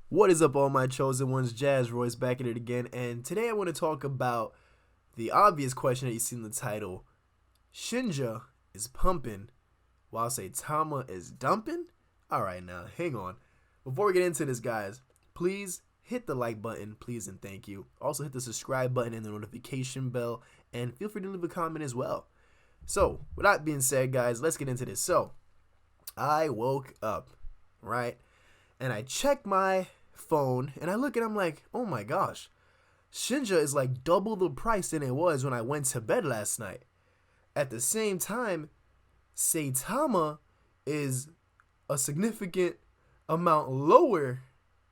What is up, all my chosen ones? Jazz Royce back at it again, and today I want to talk about the obvious question that you see in the title. Shinja is pumping while Saitama is dumping? Alright, now, hang on. Before we get into this, guys, please hit the like button, please and thank you. Also, hit the subscribe button and the notification bell, and feel free to leave a comment as well. So, with that being said, guys, let's get into this. So, I woke up, right? And I check my phone and I look and I'm like, oh my gosh, Shinja is like double the price than it was when I went to bed last night. At the same time, Saitama is a significant amount lower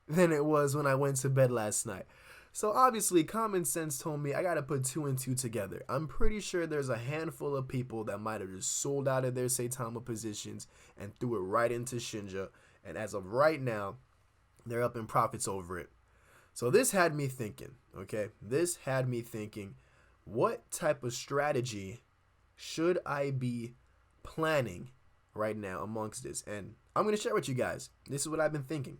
than it was when I went to bed last night. So obviously common sense told me I gotta put two and two together. I'm pretty sure there's a handful of people that might have just sold out of their Saitama positions and threw it right into Shinja. And as of right now, they're up in profits over it. So this had me thinking, okay? This had me thinking, what type of strategy should I be planning right now amongst this? And I'm going to share with you guys. This is what I've been thinking.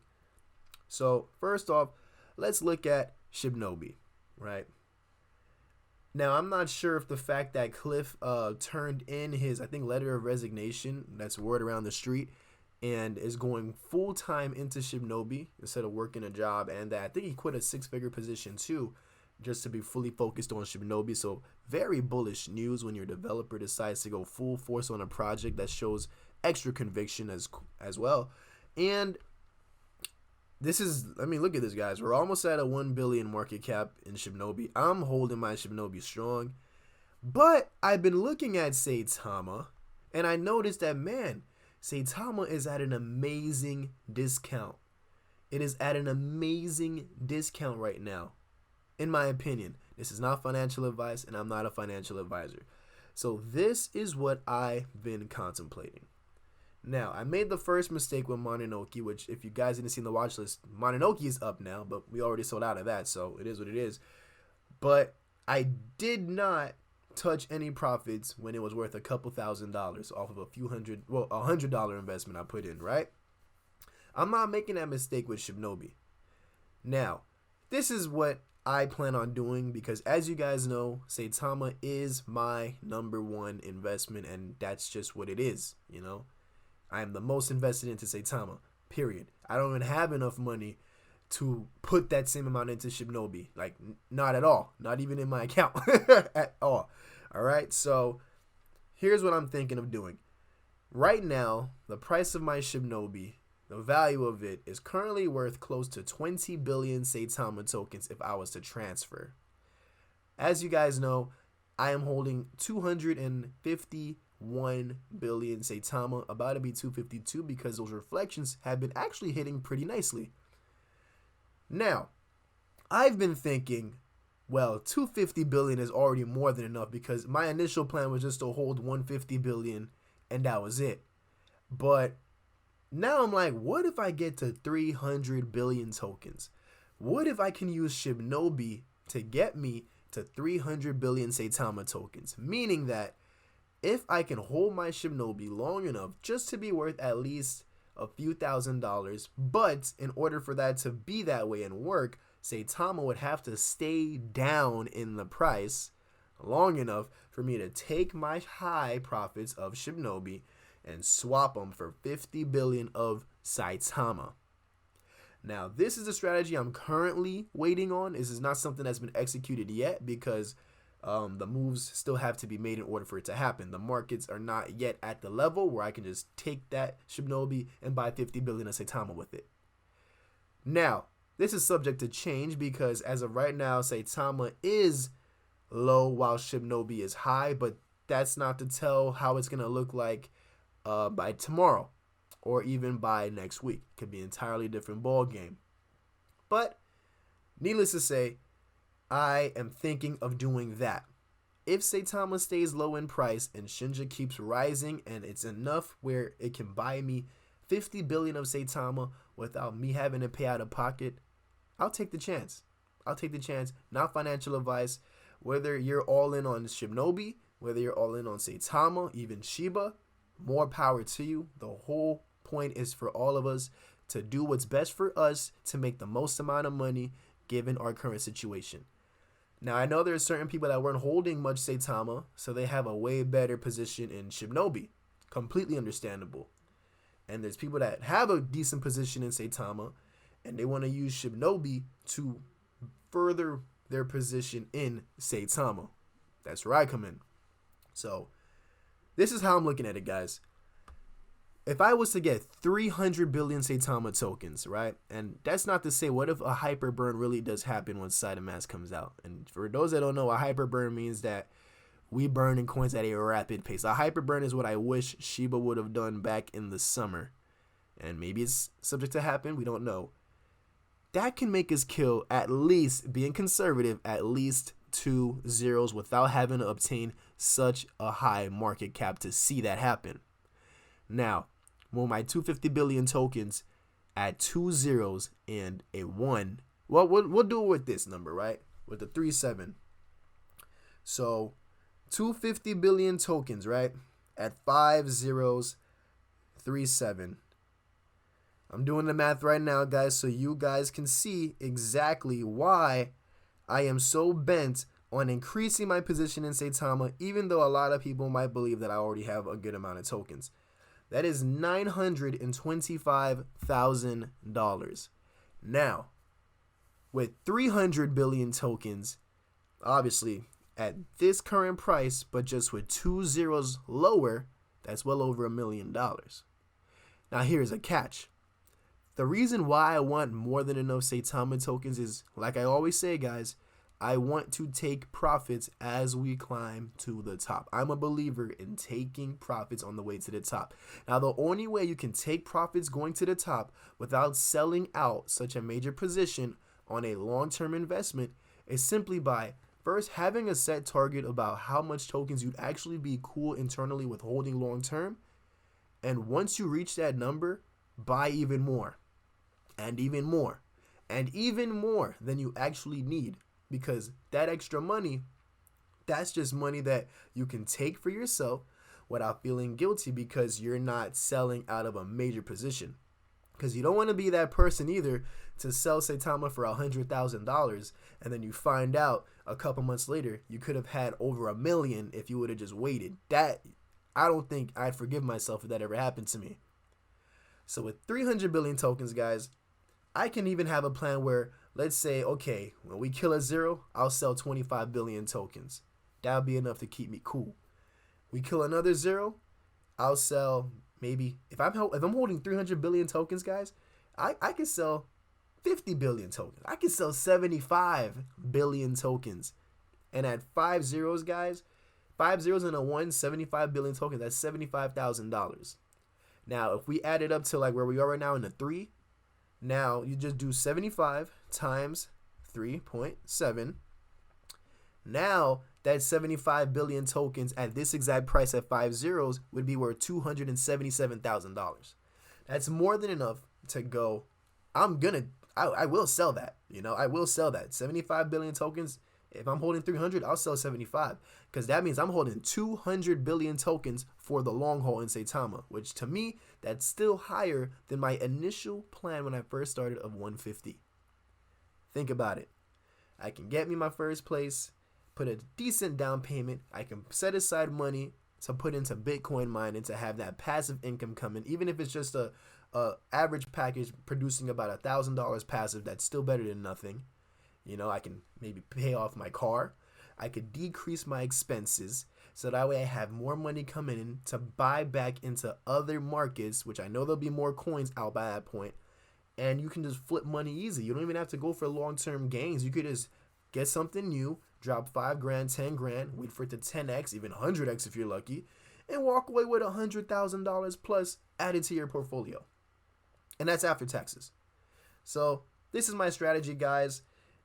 So first off, let's look at Shibnobi, right? Now, I'm not sure if the fact that Cliff turned in his, I think, letter of resignation, that's word around the street, and is going full-time into Shibnobi instead of working a job, and that I think he quit a six-figure position too just to be fully focused on Shibnobi. So very bullish news when your developer decides to go full force on a project. That shows extra conviction as well. And this is, I mean, look at this, guys. We're almost at a 1 billion market cap in Shibnobi. I'm holding my Shibnobi strong, but I've been looking at Saitama and I noticed that, man, Saitama is at an amazing discount. It is at an amazing discount right now, in my opinion. This is not financial advice, and I'm not a financial advisor. So this is what I've been contemplating. Now, I made the first mistake with Mononoke, which, if you guys didn't see the watch list, Mononoke is up now, but we already sold out of that, so it is what it is. But I did not touch any profits when it was worth a couple $1,000s off of $100 investment I put in, right? I'm not making that mistake with Shibnobi. Now, this is what I plan on doing because, as you guys know, Saitama is my #1 investment, and that's just what it is, you know? I am the most invested into Saitama, period. I don't even have enough money to put that same amount into Shibnobi. Like, not at all. Not even in my account at all. All right, so here's what I'm thinking of doing. Right now, the price of my Shibnobi, the value of it, is currently worth close to 20 billion Saitama tokens if I was to transfer. As you guys know, I am holding 251 billion Saitama, about to be 252 because those reflections have been actually hitting pretty nicely. Now, I've been thinking, well, 250 billion is already more than enough because my initial plan was just to hold 150 billion and that was it. But now I'm like, what if I get to 300 billion tokens? What if I can use Shibnobi to get me to 300 billion Saitama tokens? Meaning that if I can hold my Shibnobi long enough just to be worth at least a few $1,000s, but in order for that to be that way and work, Saitama would have to stay down in the price long enough for me to take my high profits of Shibnobi and swap them for 50 billion of Saitama. Now, this is a strategy I'm currently waiting on. This is not something that's been executed yet because the moves still have to be made in order for it to happen. The markets are not yet at the level where I can just take that Shibnobi and buy 50 billion of Saitama with it. Now, this is subject to change because as of right now, Saitama is low while Shibnobi is high, but that's not to tell how it's going to look like by tomorrow or even by next week. It could be an entirely different ball game. But needless to say, I am thinking of doing that. If Saitama stays low in price and Shinja keeps rising and it's enough where it can buy me 50 billion of Saitama without me having to pay out of pocket, I'll take the chance. I'll take the chance. Not financial advice. Whether you're all in on Shibnobi, whether you're all in on Saitama, even Shiba, more power to you. The whole point is for all of us to do what's best for us to make the most amount of money given our current situation. Now, I know there are certain people that weren't holding much Saitama, so they have a way better position in Shibnobi. Completely understandable. And there's people that have a decent position in Saitama, and they want to use Shibnobi to further their position in Saitama. That's where I come in. So, this is how I'm looking at it, guys. If I was to get 300 billion Saitama tokens, right? And that's not to say, what if a hyper burn really does happen when Saita Mask comes out? And for those that don't know, a hyper burn means that we burn in coins at a rapid pace. A hyper burn is what I wish Shiba would have done back in the summer. And maybe it's subject to happen, we don't know. That can make us kill, at least, being conservative, at least 2 zeros without having to obtain such a high market cap to see that happen. Now, with my 250 billion tokens at 2 zeros and a 1, well, we'll do it with this number, right? With the 37. So, 250 billion tokens, right? At 5 zeros, 37. I'm doing the math right now, guys, so you guys can see exactly why I am so bent on increasing my position in Saitama, even though a lot of people might believe that I already have a good amount of tokens. That is $925,000. Now, with 300 billion tokens, obviously, at this current price, but just with 2 zeros lower, that's well over $1 million. Now, here's a catch. The reason why I want more than enough Saitama tokens is, like I always say, guys, I want to take profits as we climb to the top. I'm a believer in taking profits on the way to the top. Now, the only way you can take profits going to the top without selling out such a major position on a long-term investment is simply by first having a set target about how much tokens you'd actually be cool internally with holding long-term. And once you reach that number, buy even more and even more and even more than you actually need. Because that extra money, that's just money that you can take for yourself without feeling guilty because you're not selling out of a major position. Because you don't want to be that person either to sell Saitama for $100,000 and then you find out a couple months later you could have had over $1 million if you would have just waited. That, I don't think I'd forgive myself if that ever happened to me. So with 300 billion tokens, guys, I can even have a plan where, let's say, okay, when we kill a zero, I'll sell 25 billion tokens. That'll be enough to keep me cool. We kill another zero, I'll sell maybe, if I'm holding 300 billion tokens, guys, I can sell 50 billion tokens. I can sell 75 billion tokens. And at 5 zeros, guys, 5 zeros and a 1, 75 billion tokens, that's $75,000. Now, if we add it up to like where we are right now in the 3, now you just do 75 times 3.7. Now that 75 billion tokens at this exact price at 5 zeros would be worth $277,000. That's more than enough to go. I will sell that. I will sell that. 75 billion tokens. If I'm holding 300, I'll sell 75 because that means I'm holding 200 billion tokens for the long haul in Saitama, which to me, that's still higher than my initial plan when I first started of 150. Think about it. I can get me my first place, put a decent down payment. I can set aside money to put into Bitcoin mining to have that passive income coming, even if it's just a average package producing about $1,000 passive. That's still better than nothing. I can maybe pay off my car. I could decrease my expenses so that way I have more money coming in to buy back into other markets, which I know there'll be more coins out by that point. And you can just flip money easy. You don't even have to go for long-term gains. You could just get something new, drop 5 grand, 10 grand, wait for it to 10x, even 100x if you're lucky, and walk away with $100,000 plus added to your portfolio. And that's after taxes. So this is my strategy, guys.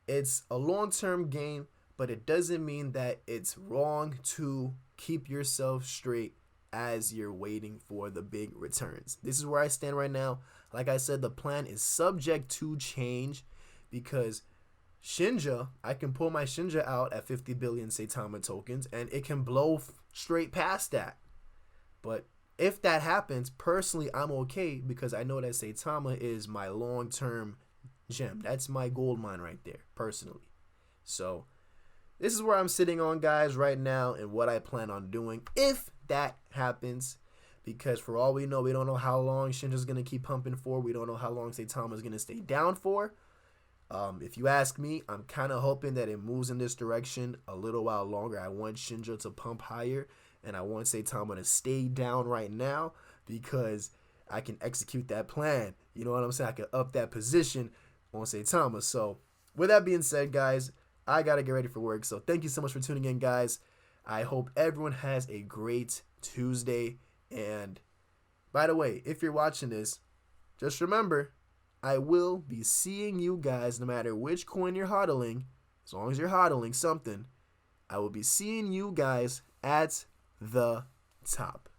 It's a long-term game, but it doesn't mean that it's wrong to keep yourself straight as you're waiting for the big returns. This is where I stand right now. Like I said, the plan is subject to change because Shinja, I can pull my Shinja out at 50 billion Saitama tokens and it can blow straight past that. But if that happens, personally, I'm okay because I know that Saitama is my long-term gem. That's my gold mine right there, personally. So this is where I'm sitting on, guys, right now, and what I plan on doing if that happens. Because for all we know, we don't know how long Shinja's going to keep pumping for. We don't know how long Saitama's going to stay down for. If you ask me, I'm kind of hoping that it moves in this direction a little while longer. I want Shinja to pump higher, and I want Saitama to stay down right now because I can execute that plan. You know what I'm saying? I can up that position on Saitama. So with that being said, guys, I got to get ready for work. So thank you so much for tuning in, guys. I hope everyone has a great Tuesday. And by the way, if you're watching this, just remember, I will be seeing you guys no matter which coin you're hodling. As long as you're hodling something, I will be seeing you guys at the top.